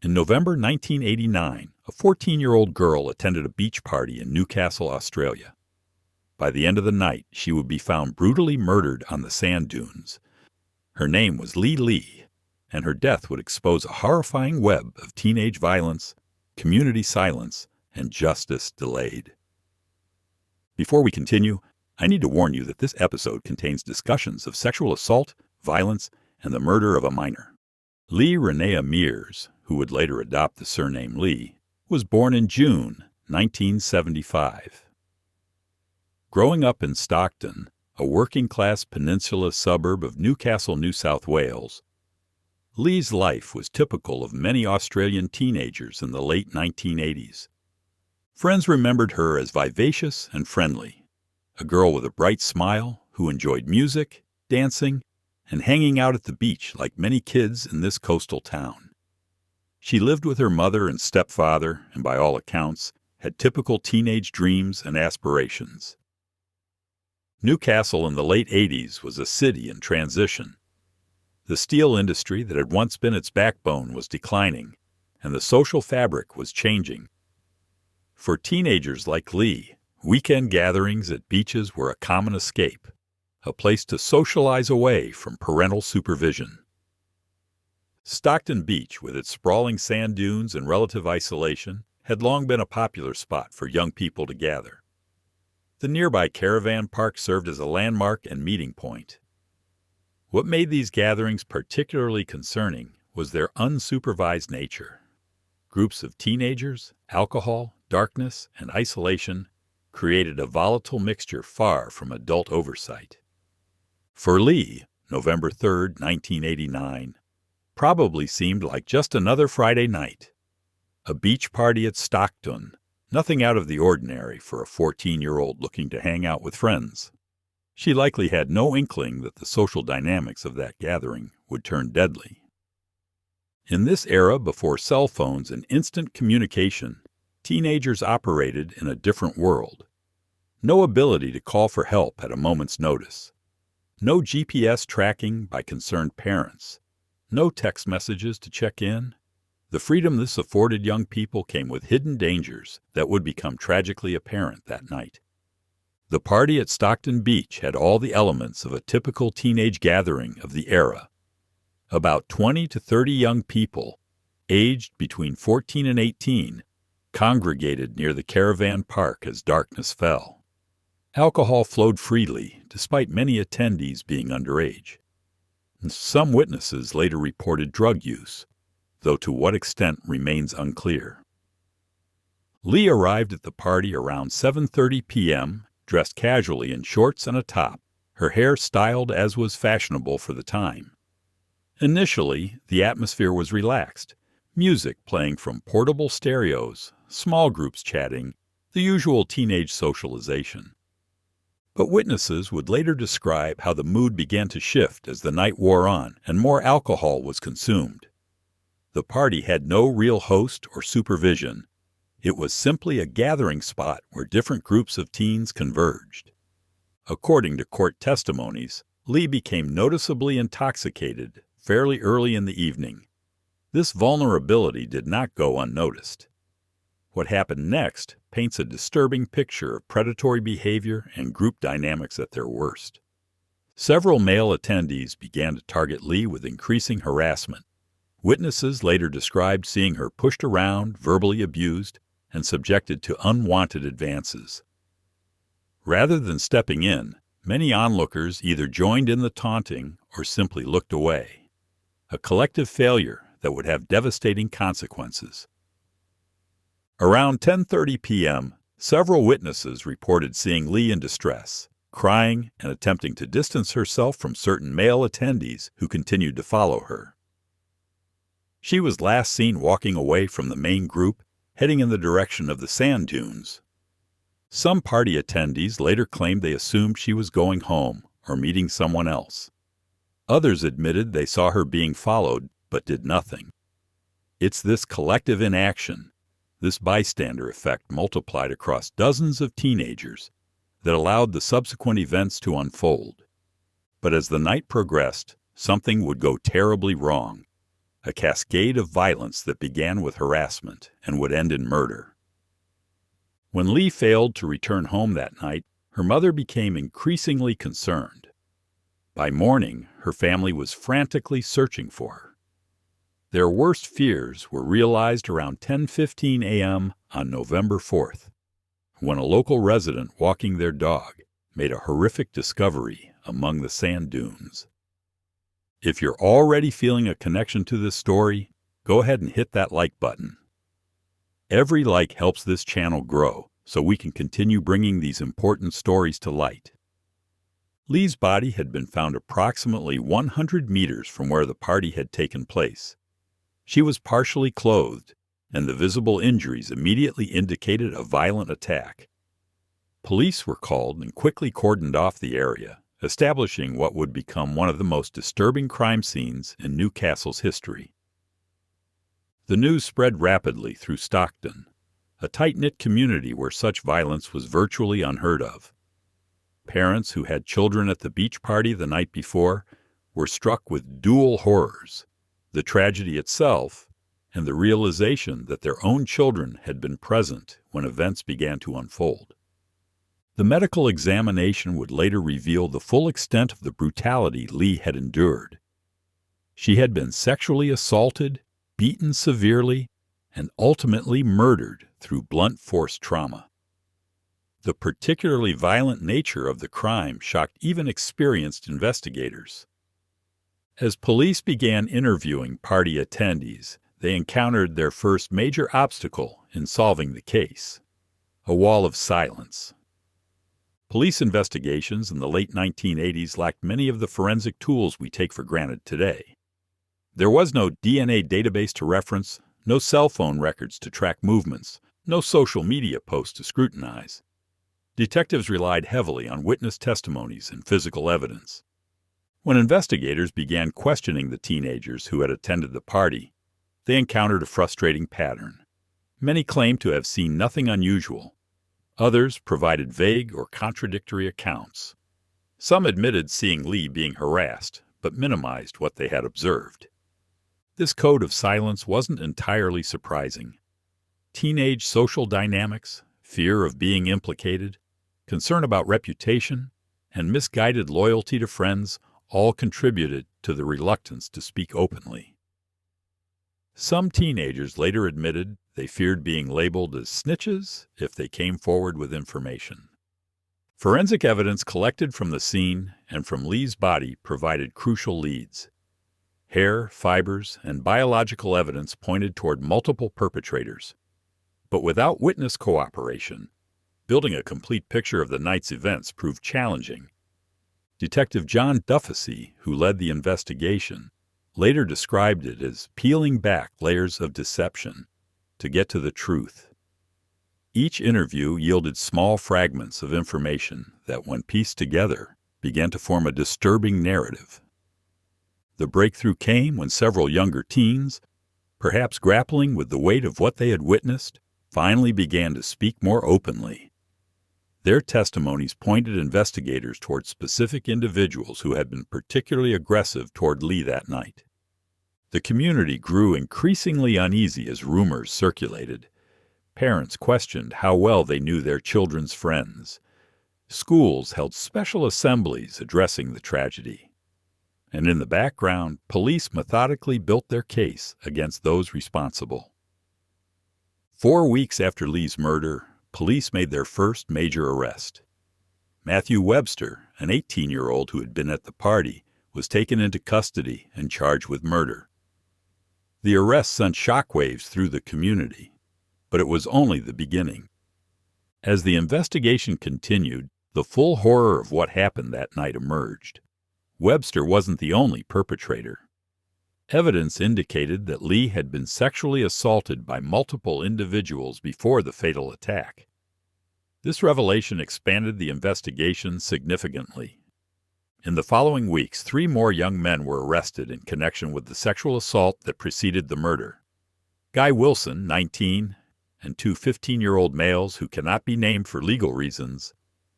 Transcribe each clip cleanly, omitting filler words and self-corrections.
In November 1989, a 14-year-old girl attended a beach party in Newcastle, Australia. By the end of the night, she would be found brutally murdered on the sand dunes. Her name was Leigh Leigh, and her death would expose a horrifying web of teenage violence, community silence, and justice delayed. Before we continue, I need to warn you that this episode contains discussions of sexual assault, violence, and the murder of a minor. Leigh Renea Mears, who would later adopt the surname Leigh, was born in June 1975. Growing up in Stockton, a working-class peninsula suburb of Newcastle, New South Wales, Leigh's life was typical of many Australian teenagers in the late 1980s. Friends remembered her as vivacious and friendly, a girl with a bright smile who enjoyed music, dancing, and hanging out at the beach like many kids in this coastal town. She lived with her mother and stepfather and, by all accounts, had typical teenage dreams and aspirations. Newcastle in the late 80s was a city in transition. The steel industry that had once been its backbone was declining, and the social fabric was changing. For teenagers like Leigh, weekend gatherings at beaches were a common escape, a place to socialize away from parental supervision. Stockton Beach, with its sprawling sand dunes and relative isolation, had long been a popular spot for young people to gather. The nearby caravan park served as a landmark and meeting point. What made these gatherings particularly concerning was their unsupervised nature. Groups of teenagers, alcohol, darkness, and isolation created a volatile mixture far from adult oversight. For Leigh, November 3, 1989, probably seemed like just another Friday night. A beach party at Stockton, nothing out of the ordinary for a 14-year-old looking to hang out with friends. She likely had no inkling that the social dynamics of that gathering would turn deadly. In this era before cell phones and instant communication, teenagers operated in a different world. No ability to call for help at a moment's notice. No GPS tracking by concerned parents. No text messages to check in. The freedom this afforded young people came with hidden dangers that would become tragically apparent that night. The party at Stockton Beach had all the elements of a typical teenage gathering of the era. About 20 to 30 young people, aged between 14 and 18, congregated near the caravan park as darkness fell. Alcohol flowed freely, despite many attendees being underage. Some witnesses later reported drug use, though to what extent remains unclear. Leigh arrived at the party around 7:30 p.m., dressed casually in shorts and a top, her hair styled as was fashionable for the time. Initially, the atmosphere was relaxed, music playing from portable stereos, small groups chatting, the usual teenage socialization. But witnesses would later describe how the mood began to shift as the night wore on and more alcohol was consumed. The party had no real host or supervision. It was simply a gathering spot where different groups of teens converged. According to court testimonies, Leigh became noticeably intoxicated fairly early in the evening. This vulnerability did not go unnoticed. What happened next paints a disturbing picture of predatory behavior and group dynamics at their worst. Several male attendees began to target Leigh with increasing harassment. Witnesses later described seeing her pushed around, verbally abused, and subjected to unwanted advances. Rather than stepping in, many onlookers either joined in the taunting or simply looked away. A collective failure that would have devastating consequences. Around 10:30 p.m., several witnesses reported seeing Leigh in distress, crying and attempting to distance herself from certain male attendees who continued to follow her. She was last seen walking away from the main group, heading in the direction of the sand dunes. Some party attendees later claimed they assumed she was going home or meeting someone else. Others admitted they saw her being followed but did nothing. It's this collective inaction, this bystander effect multiplied across dozens of teenagers, that allowed the subsequent events to unfold. But as the night progressed, something would go terribly wrong. a cascade of violence that began with harassment and would end in murder. When Leigh failed to return home that night, her mother became increasingly concerned. By morning, her family was frantically searching for her. Their worst fears were realized around 10:15 a.m. on November 4th, when a local resident walking their dog made a horrific discovery among the sand dunes. If you're already feeling a connection to this story, go ahead and hit that like button. Every like helps this channel grow so we can continue bringing these important stories to light. Leigh's body had been found approximately 100 meters from where the party had taken place. She was partially clothed, and the visible injuries immediately indicated a violent attack. Police were called and quickly cordoned off the area, establishing what would become one of the most disturbing crime scenes in Newcastle's history. The news spread rapidly through Stockton, a tight-knit community where such violence was virtually unheard of. Parents who had children at the beach party the night before were struck with dual horrors: the tragedy itself and the realization that their own children had been present when events began to unfold. The medical examination would later reveal the full extent of the brutality Leigh had endured. She had been sexually assaulted, beaten severely, and ultimately murdered through blunt force trauma. The particularly violent nature of the crime shocked even experienced investigators. As police began interviewing party attendees, they encountered their first major obstacle in solving the case: a wall of silence. Police investigations in the late 1980s lacked many of the forensic tools we take for granted today. There was no DNA database to reference, no cell phone records to track movements, no social media posts to scrutinize. Detectives relied heavily on witness testimonies and physical evidence. When investigators began questioning the teenagers who had attended the party, they encountered a frustrating pattern. Many claimed to have seen nothing unusual. Others provided vague or contradictory accounts. Some admitted seeing Leigh being harassed, but minimized what they had observed. This code of silence wasn't entirely surprising. Teenage social dynamics, fear of being implicated, concern about reputation, and misguided loyalty to friends all contributed to the reluctance to speak openly. Some teenagers later admitted they feared being labeled as snitches if they came forward with information. Forensic evidence collected from the scene and from Leigh's body provided crucial leads. Hair, fibers, and biological evidence pointed toward multiple perpetrators. But without witness cooperation, building a complete picture of the night's events proved challenging. Detective John Duffesey, who led the investigation, later described it as peeling back layers of deception to get to the truth. Each interview yielded small fragments of information that, when pieced together, began to form a disturbing narrative. The breakthrough came when several younger teens, perhaps grappling with the weight of what they had witnessed, finally began to speak more openly. Their testimonies pointed investigators toward specific individuals who had been particularly aggressive toward Leigh that night. The community grew increasingly uneasy as rumors circulated. Parents questioned how well they knew their children's friends. Schools held special assemblies addressing the tragedy. And in the background, police methodically built their case against those responsible. 4 weeks after Leigh's murder, police made their first major arrest. Matthew Webster, an 18-year-old who had been at the party, was taken into custody and charged with murder. The arrest sent shockwaves through the community, but it was only the beginning. As the investigation continued, the full horror of what happened that night emerged. Webster wasn't the only perpetrator. Evidence indicated that Leigh had been sexually assaulted by multiple individuals before the fatal attack. This revelation expanded the investigation significantly. In the following weeks, 3 more young men were arrested in connection with the sexual assault that preceded the murder. Guy Wilson, 19, and 2 15-year-old males who cannot be named for legal reasons,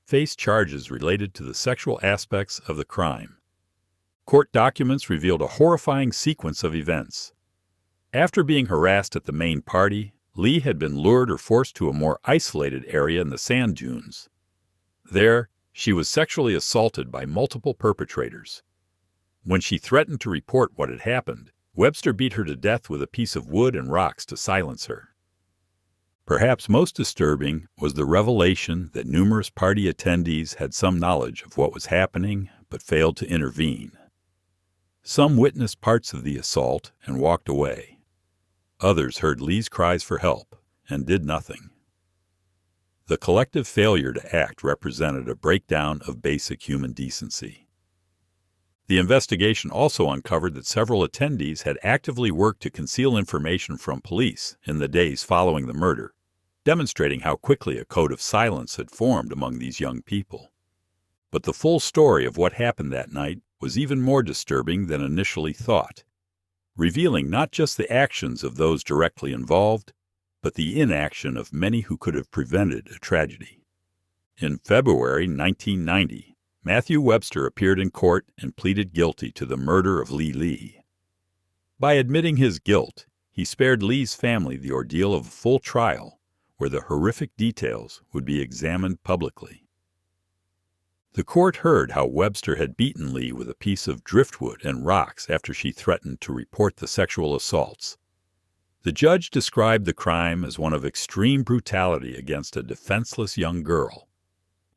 faced charges related to the sexual aspects of the crime. Court documents revealed a horrifying sequence of events. After being harassed at the main party, Leigh had been lured or forced to a more isolated area in the sand dunes. There, she was sexually assaulted by multiple perpetrators. When she threatened to report what had happened, Webster beat her to death with a piece of wood and rocks to silence her. Perhaps most disturbing was the revelation that numerous party attendees had some knowledge of what was happening but failed to intervene. Some witnessed parts of the assault and walked away. Others heard Leigh's cries for help and did nothing. The collective failure to act represented a breakdown of basic human decency. The investigation also uncovered that several attendees had actively worked to conceal information from police in the days following the murder, demonstrating how quickly a code of silence had formed among these young people. But the full story of what happened that night was even more disturbing than initially thought, revealing not just the actions of those directly involved, but the inaction of many who could have prevented a tragedy. In February 1990, Matthew Webster appeared in court and pleaded guilty to the murder of Leigh Leigh. By admitting his guilt, he spared Leigh's family the ordeal of a full trial, where the horrific details would be examined publicly. The court heard how Webster had beaten Leigh with a piece of driftwood and rocks after she threatened to report the sexual assaults. The judge described the crime as one of extreme brutality against a defenseless young girl,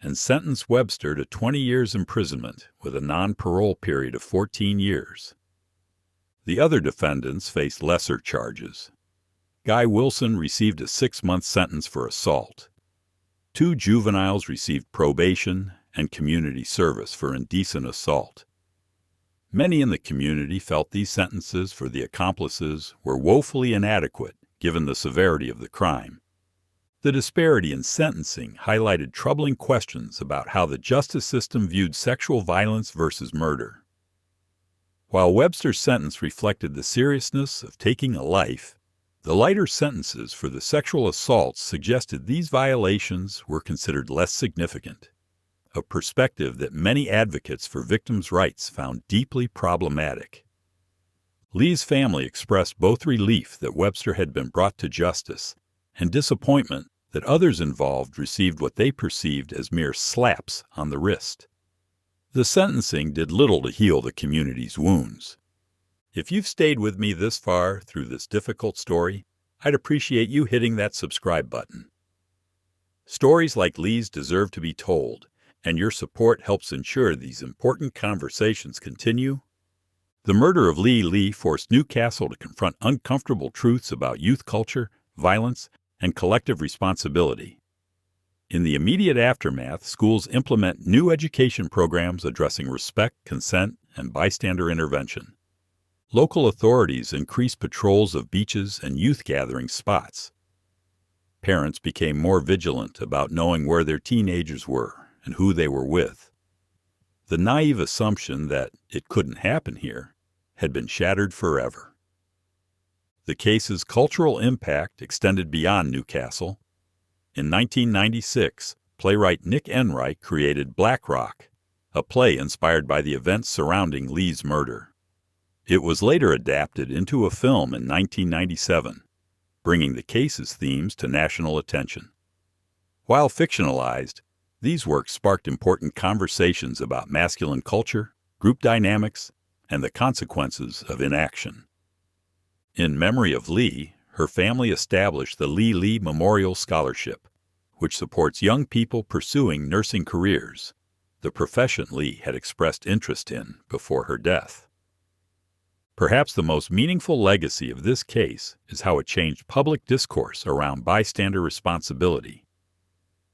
and sentenced Webster to 20 years imprisonment with a non-parole period of 14 years. The other defendants faced lesser charges. Guy Wilson received a 6-month sentence for assault. 2 juveniles received probation and community service for indecent assault. Many in the community felt these sentences for the accomplices were woefully inadequate given the severity of the crime. The disparity in sentencing highlighted troubling questions about how the justice system viewed sexual violence versus murder. While Webster's sentence reflected the seriousness of taking a life, the lighter sentences for the sexual assaults suggested these violations were considered less significant, a perspective that many advocates for victims' rights found deeply problematic. Leigh's family expressed both relief that Webster had been brought to justice and disappointment that others involved received what they perceived as mere slaps on the wrist. The sentencing did little to heal the community's wounds. If you've stayed with me this far through this difficult story, I'd appreciate you hitting that subscribe button. Stories like Leigh's deserve to be told, and your support helps ensure these important conversations continue. The murder of Leigh Leigh forced Newcastle to confront uncomfortable truths about youth culture, violence, and collective responsibility. In the immediate aftermath, schools implement new education programs addressing respect, consent, and bystander intervention. Local authorities increased patrols of beaches and youth gathering spots. Parents became more vigilant about knowing where their teenagers were and who they were with. The naive assumption that it couldn't happen here had been shattered forever. The case's cultural impact extended beyond Newcastle. In 1996, playwright Nick Enright created Black Rock, a play inspired by the events surrounding Leigh's murder. It was later adapted into a film in 1997, bringing the case's themes to national attention. While fictionalized, these works sparked important conversations about masculine culture, group dynamics, and the consequences of inaction. In memory of Leigh, her family established the Leigh Leigh Memorial Scholarship, which supports young people pursuing nursing careers, the profession Leigh had expressed interest in before her death. Perhaps the most meaningful legacy of this case is how it changed public discourse around bystander responsibility.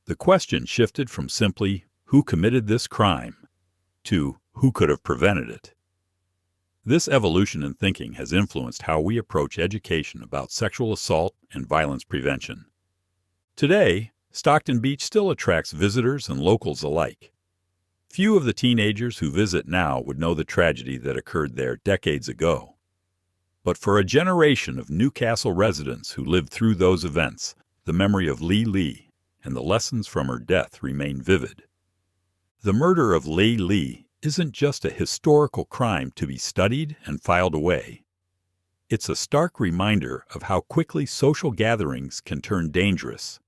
The question shifted from simply, who committed this crime, to who could have prevented it. This evolution in thinking has influenced how we approach education about sexual assault and violence prevention. Today, Stockton Beach still attracts visitors and locals alike. Few of the teenagers who visit now would know the tragedy that occurred there decades ago. But for a generation of Newcastle residents who lived through those events, the memory of Leigh Leigh and the lessons from her death remain vivid. The murder of Leigh Leigh isn't just a historical crime to be studied and filed away. It's a stark reminder of how quickly social gatherings can turn dangerous,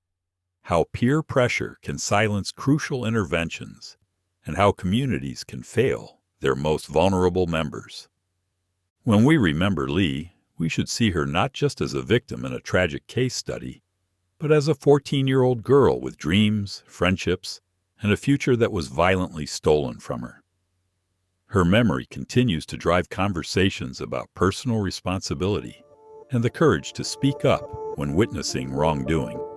how peer pressure can silence crucial interventions, and how communities can fail their most vulnerable members. When we remember Leigh, we should see her not just as a victim in a tragic case study, but as a 14-year-old girl with dreams, friendships, and a future that was violently stolen from her. Her memory continues to drive conversations about personal responsibility and the courage to speak up when witnessing wrongdoing.